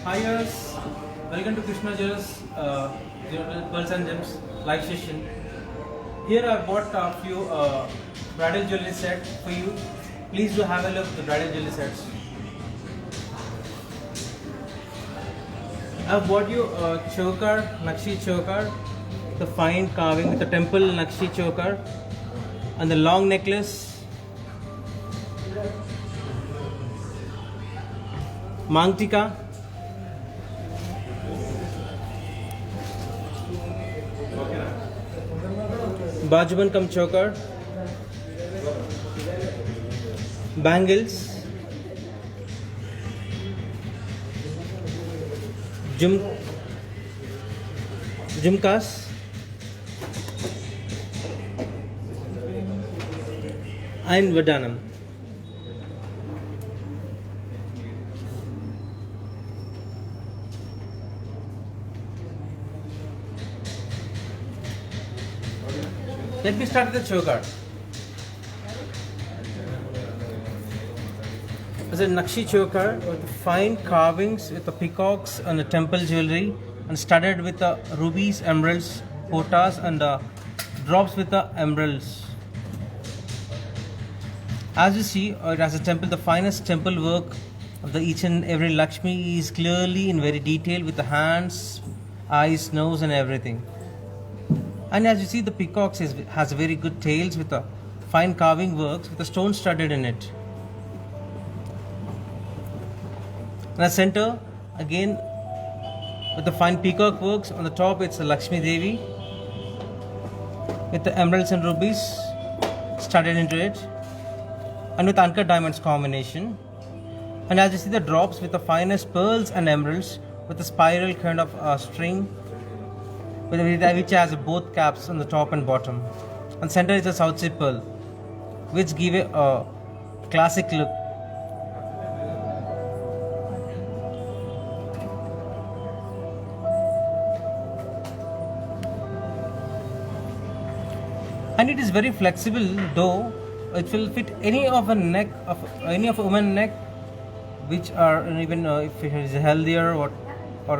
Hi guys, welcome to Krishna Jewelers Pearls and Gems live session. Here I bought a few bridal jewelry set for you. Please do have a look at the bridal jewelry sets. I've bought you a choker, Nakshi choker, the fine carving with the temple Nakshi choker, and the long necklace, Mangtika, Bajuban kam choker, bangles, jumkas, and vadanam. Let me start with the choker. It's a Nakshi choker with fine carvings with the peacocks and the temple jewelry and studded with the rubies, emeralds, potas and drops with the emeralds. As you see, it has a temple, the finest temple work of the each and every Lakshmi is clearly in very detail with the hands, eyes, nose and everything. And as you see, the peacocks has very good tails with the fine carving works with the stone studded in it. In the center, again with the fine peacock works. On the top, it's the Lakshmi Devi with the emeralds and rubies studded into it, and with uncut diamonds combination. And as you see, the drops with the finest pearls and emeralds with a spiral kind of string, which has both caps on the top and bottom. And center is a South Sea pearl, which give a classic look. And it is very flexible, though it will fit any of a neck of any of a woman neck, which are even if it is healthier or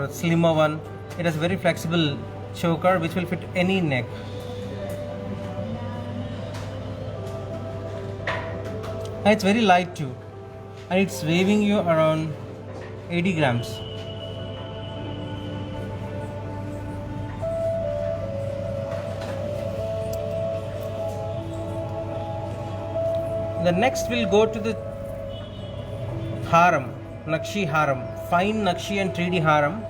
a slimmer one. It has very flexible choker which will fit any neck. And it's very light too, and it's weighing you around 80 grams. The next we'll go to the haram, Nakshi haram, fine Nakshi and 3D haram.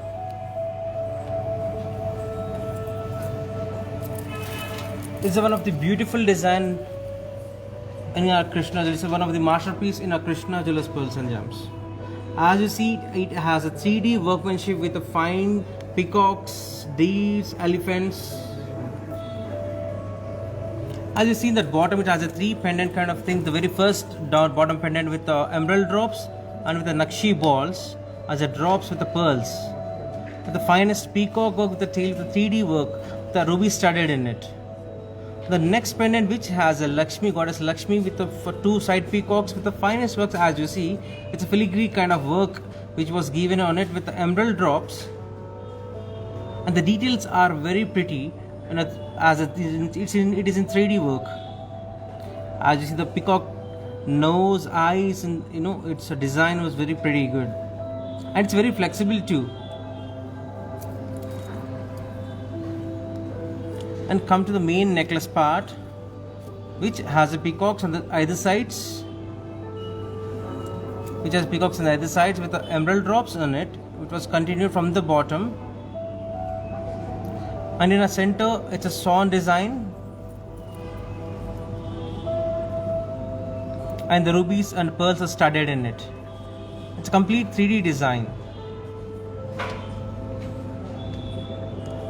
This is one of the beautiful design in our Krishna. This is one of the masterpiece in our Krishna Jewelers Pearls and Gems. As you see, it has a 3D workmanship with the fine peacocks, deers, elephants. As you see in that bottom, it has a 3 pendant kind of thing. The very first bottom pendant with the emerald drops and with the Nakshi balls as the drops with the pearls. With the finest peacock work with the tail with the 3D work, the ruby studded in it. The next pendant, which has a Lakshmi, goddess Lakshmi with the 2 side peacocks with the finest works. As you see, it's a filigree kind of work which was given on it with the emerald drops, and the details are very pretty. And as it is in 3D work. As you see, the peacock nose, eyes, and its design was very pretty good, and it's very flexible too. And come to the main necklace part, which has the peacocks on the either sides, with the emerald drops on it. It was continued from the bottom. And in the center, it's a swan design, and the rubies and pearls are studded in it. It's a complete 3D design.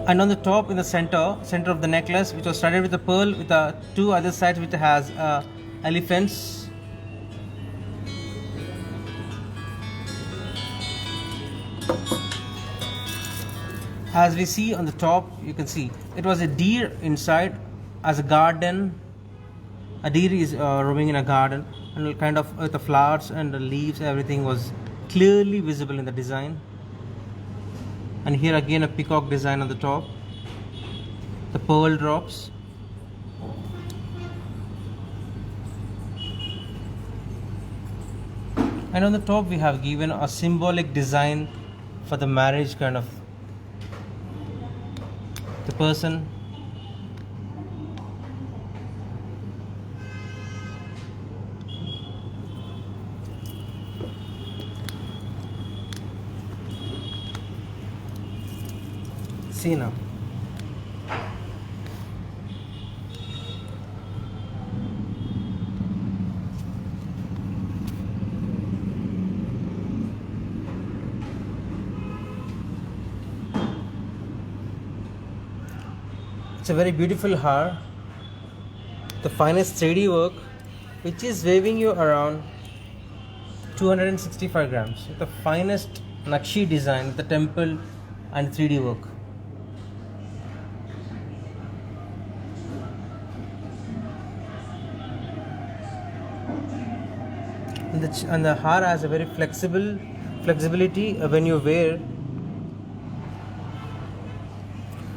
And on the top, in the center of the necklace, which was studded with the pearl, with the 2 other sides, which has elephants. As we see on the top, you can see it was a deer inside as a garden. A deer is roaming in a garden, and kind of with the flowers and the leaves, everything was clearly visible in the design. and here again a peacock design on the top, the pearl drops, and on the top we have given a symbolic design for the marriage kind of the person. See now. It's a very beautiful hair, the finest 3D work, which is weighing you around 265 grams. The finest Nakshi design, the temple and 3D work. And the hair has a very flexibility when you wear.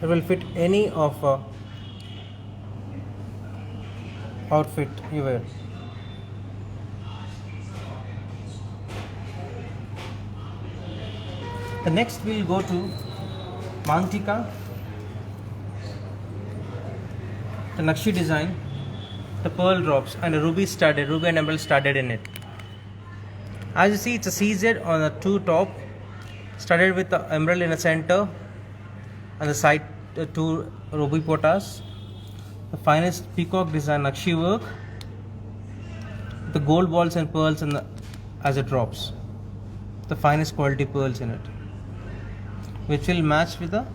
It will fit any of outfit you wear. The next we'll go to Mantika, the Nakshi design, the pearl drops and a ruby and emerald studded in it. As you see, it's a CZ on the two top, studded with the emerald in the center and the side two ruby potas. The finest peacock design Nakshi work, the gold balls and pearls as it drops. The finest quality pearls in it, which will match with the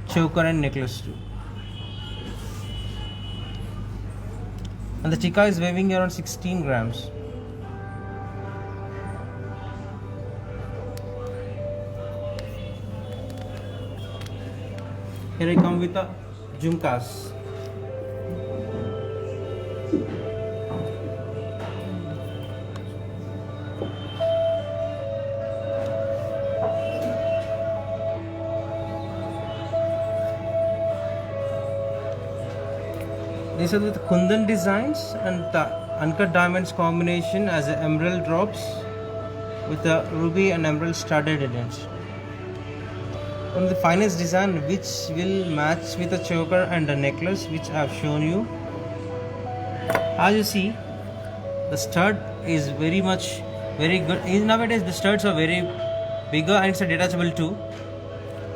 choker and necklace too. And the chika is weighing around 16 grams. Here I come with the jhumkas. These are with kundan designs and the uncut diamonds combination as the emerald drops with the ruby and emerald studded in it. One of the finest design which will match with the choker and the necklace which I have shown you. As you see, the stud is very good. Nowadays the studs are very bigger and it's a detachable too,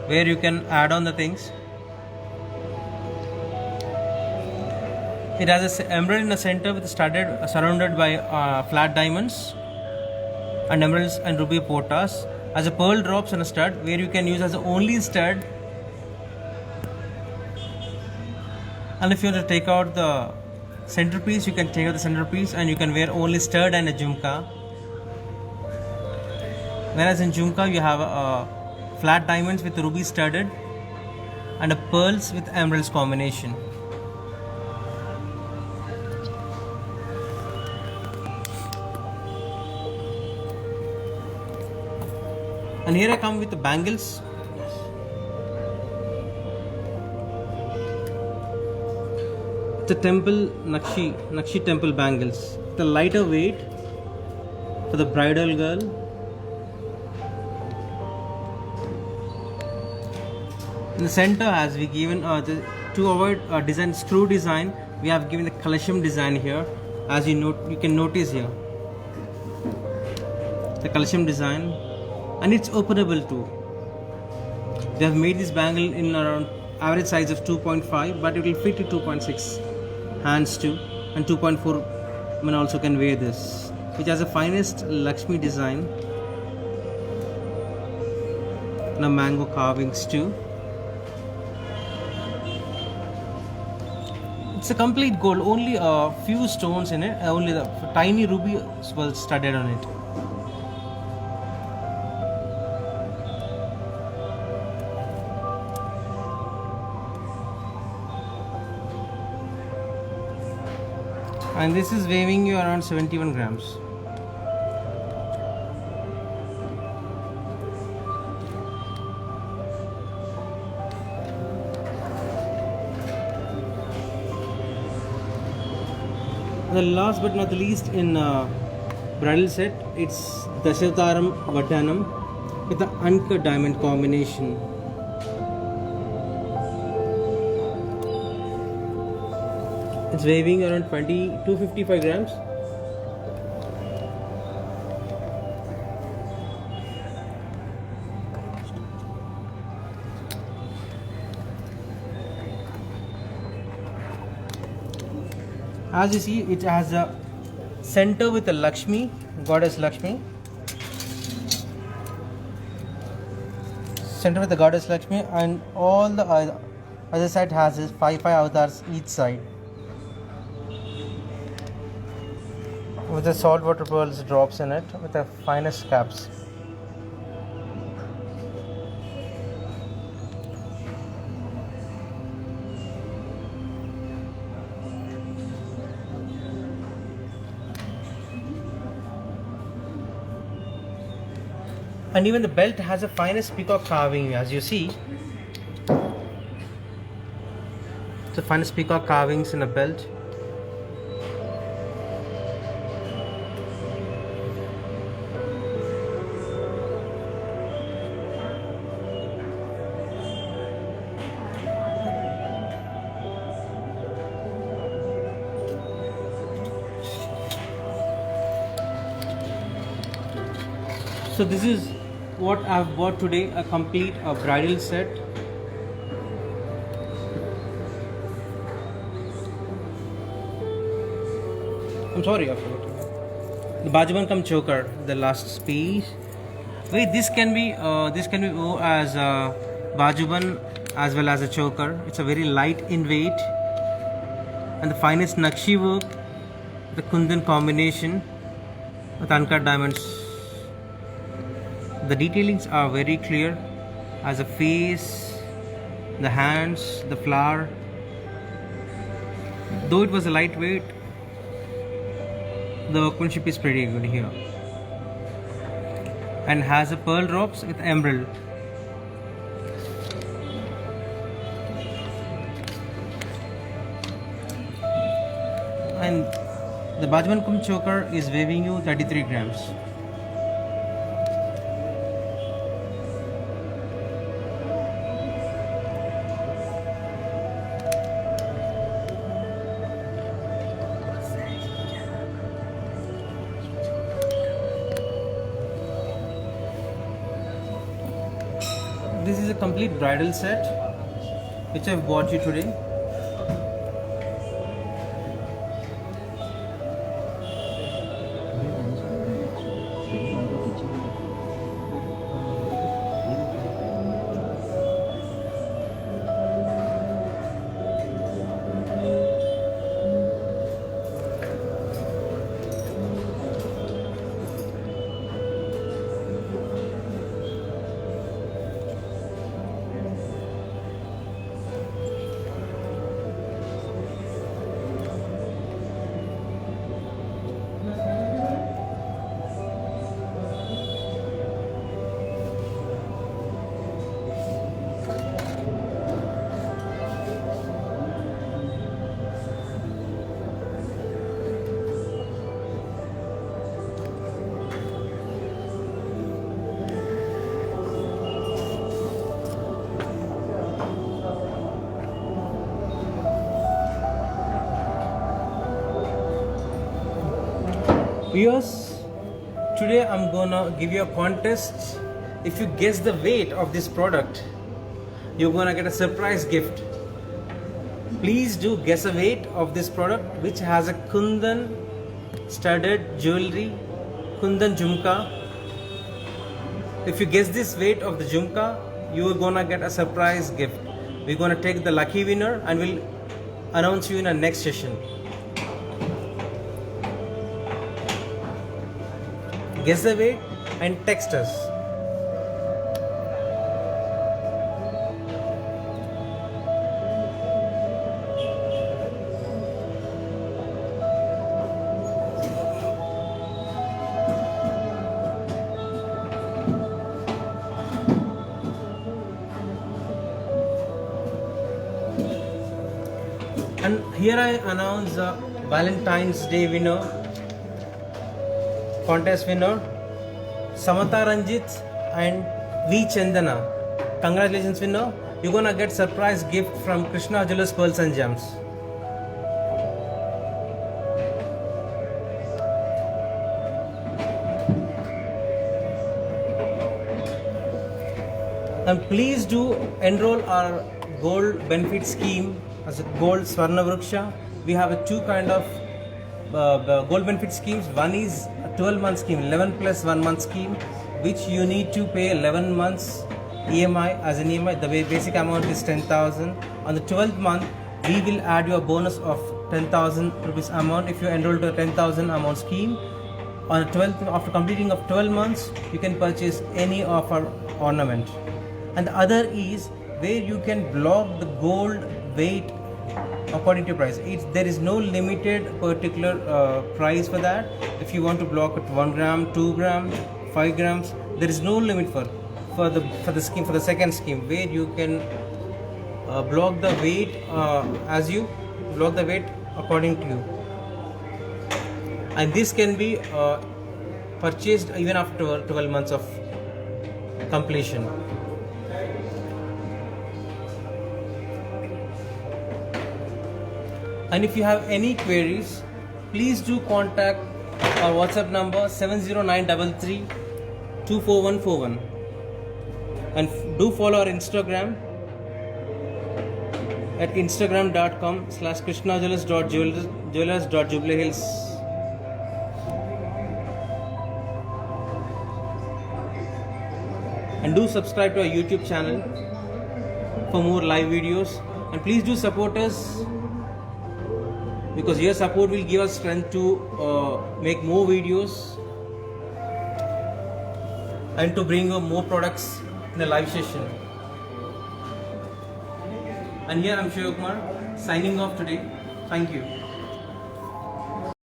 where you can add on the things. It has an emerald in the center with studded surrounded by flat diamonds and emeralds and ruby potas. As a pearl drops and a stud where you can use as the only stud, and if you want to take out the centerpiece, you can take out the centerpiece and you can wear only stud and a jhumka. Whereas in jhumka you have flat diamonds with ruby studded and a pearls with emeralds combination. And here I come with the bangles. The temple Nakshi temple bangles. The lighter weight for the bridal girl. In the center, as we given to avoid design screw design, we have given the kalasham design here. As you can notice here, the kalasham design. And it's openable too. They have made this bangle in around average size of 2.5, but it will fit to 2.6 hands too, and 2.4 men also can wear this, which has the finest Lakshmi design and a mango carvings too. It's a complete gold, only a few stones in it, only the tiny ruby was studded on it. And this is weighing you around 71 grams. the last but not the least in bridal set, it's Dashataram Vadhanam with the uncut diamond combination. It's weighing around 255 grams. As you see, it has a center with a Lakshmi, goddess Lakshmi. Center with the goddess Lakshmi, and all the other side has is five avatars each side. With the saltwater pearls drops in it with the finest caps. And even the belt has a finest peacock carving, as you see. The finest peacock carvings in the belt. So this is what I've bought today, a complete bridal set. I'm sorry, I forgot. The Bajuban Kam choker, the last piece. Wait, this can be worn as a Bajuban as well as a choker. It's a very light in weight, and the finest Nakshi work, the Kundan combination with uncut diamonds. The detailings are very clear, as a face, the hands, the flower. Though it was a lightweight, the workmanship is pretty good here, and has a pearl drops with emerald. And the Bajuban Kum choker is weighing you 33 grams. This is a complete bridal set which I've bought you today. Viewers, today I'm gonna give you a contest. If you guess the weight of this product, you're gonna get a surprise gift. Please do guess the weight of this product, which has a Kundan studded jewelry, Kundan Jhumka. If you guess this weight of the Jhumka, you're gonna get a surprise gift. We're gonna take the lucky winner and we'll announce you in our next session. Guess the weight and text us. And here I announce Valentine's Day winner, contest winner, Samata Ranjit and V Chandana. Congratulations winner. You're gonna get surprise gift from Krishna Jewellers Pearls and Gems. And please do enroll our gold benefit scheme as a gold Swarna Vriksha. We have a two kind of gold benefit schemes. One is a 12-month scheme, 11 plus 1 month scheme, which you need to pay 11 months EMI as an EMI. The basic amount is 10,000. On the 12th month, we will add you a bonus of 10,000 rupees amount if you enroll to a 10,000 amount scheme. On the 12th, after completing of 12 months, you can purchase any of our ornament. And the other is where you can block the gold weight according to price. There is no limited particular price for that. If you want to block it 1 gram, 2 gram, 5 grams, there is no limit for the scheme, for the second scheme, where you can block the weight as you block the weight according to you. And this can be purchased even after 12 months of completion. And if you have any queries, please do contact our WhatsApp number 70933 24141, and do follow our Instagram at instagram.com/krishnajewellers.jubileehills. And do subscribe to our YouTube channel for more live videos. And please do support us, because your support will give us strength to make more videos and to bring you more products in a live session. And here I'm Shivakumar signing off today. Thank you.